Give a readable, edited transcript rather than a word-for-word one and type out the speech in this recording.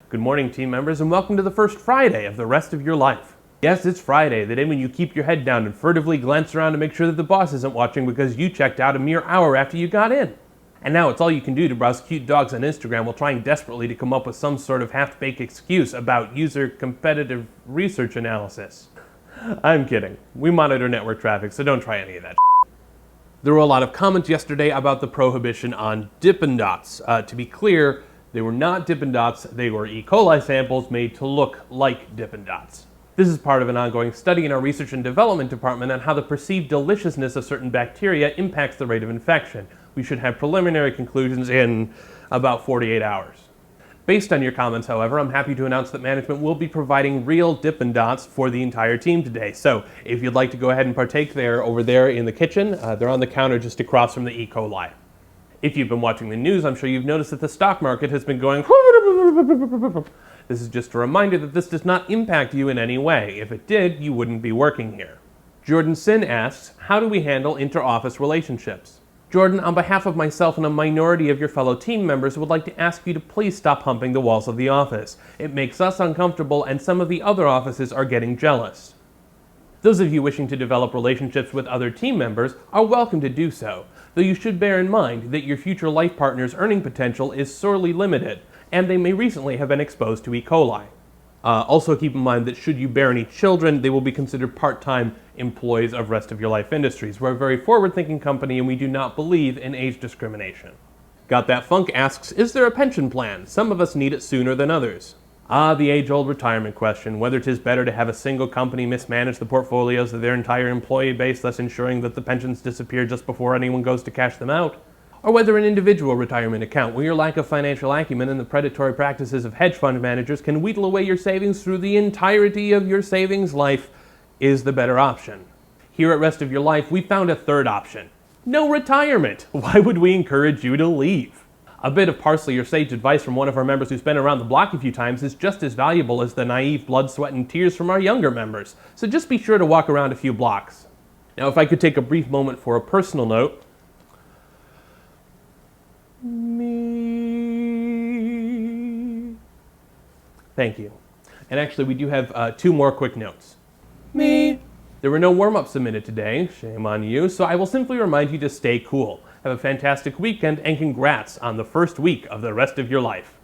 Good morning, team members, and welcome to the first Friday of the rest of your life. Yes, it's Friday, the day when you keep your head down and furtively glance around to make sure that the boss isn't watching because you checked out a mere hour after you got in. And now it's all you can do to browse cute dogs on Instagram while trying desperately to come up with some sort of half-baked excuse about user competitive research analysis. I'm kidding. We monitor network traffic, so don't try any of that. There were a lot of comments yesterday about the prohibition on Dippin' Dots. To be clear, they were not Dippin' Dots, they were E. coli samples made to look like Dippin' Dots. This is part of an ongoing study in our research and development department on how the perceived deliciousness of certain bacteria impacts the rate of infection. We should have preliminary conclusions in about 48 hours. Based on your comments, however, I'm happy to announce that management will be providing real Dippin' Dots for the entire team today. So if you'd like to go ahead and partake, they're over there in the kitchen. They're on the counter just across from the E. coli. If you've been watching the news, I'm sure you've noticed that the stock market has been going. This is just a reminder that this does not impact you in any way. If it did, you wouldn't be working here. Jordan Sin asks, how do we handle inter-office relationships? Jordan, on behalf of myself and a minority of your fellow team members, would like to ask you to please stop humping the walls of the office. It makes us uncomfortable and some of the other offices are getting jealous. Those of you wishing to develop relationships with other team members are welcome to do so, though you should bear in mind that your future life partner's earning potential is sorely limited, and they may recently have been exposed to E. coli. Also keep in mind that should you bear any children, they will be considered part-time employees of Rest of Your Life Industries. We're a very forward-thinking company and we do not believe in age discrimination. Got That Funk asks, is there a pension plan? Some of us need it sooner than others. The age-old retirement question, whether it is better to have a single company mismanage the portfolios of their entire employee base, thus ensuring that the pensions disappear just before anyone goes to cash them out, or whether an individual retirement account where your lack of financial acumen and the predatory practices of hedge fund managers can wheedle away your savings through the entirety of your savings life is the better option. Here at Rest of Your Life, we found a third option. No retirement. Why would we encourage you to leave? A bit of parsley or sage advice from one of our members who's been around the block a few times is just as valuable as the naive blood, sweat, and tears from our younger members. So just be sure to walk around a few blocks. Now, if I could take a brief moment for a personal note. Me. Thank you. And actually, we do have two more quick notes. Me. There were no warm-ups submitted today, shame on you, so I will simply remind you to stay cool. Have a fantastic weekend and congrats on the first week of the Rest of Your Life.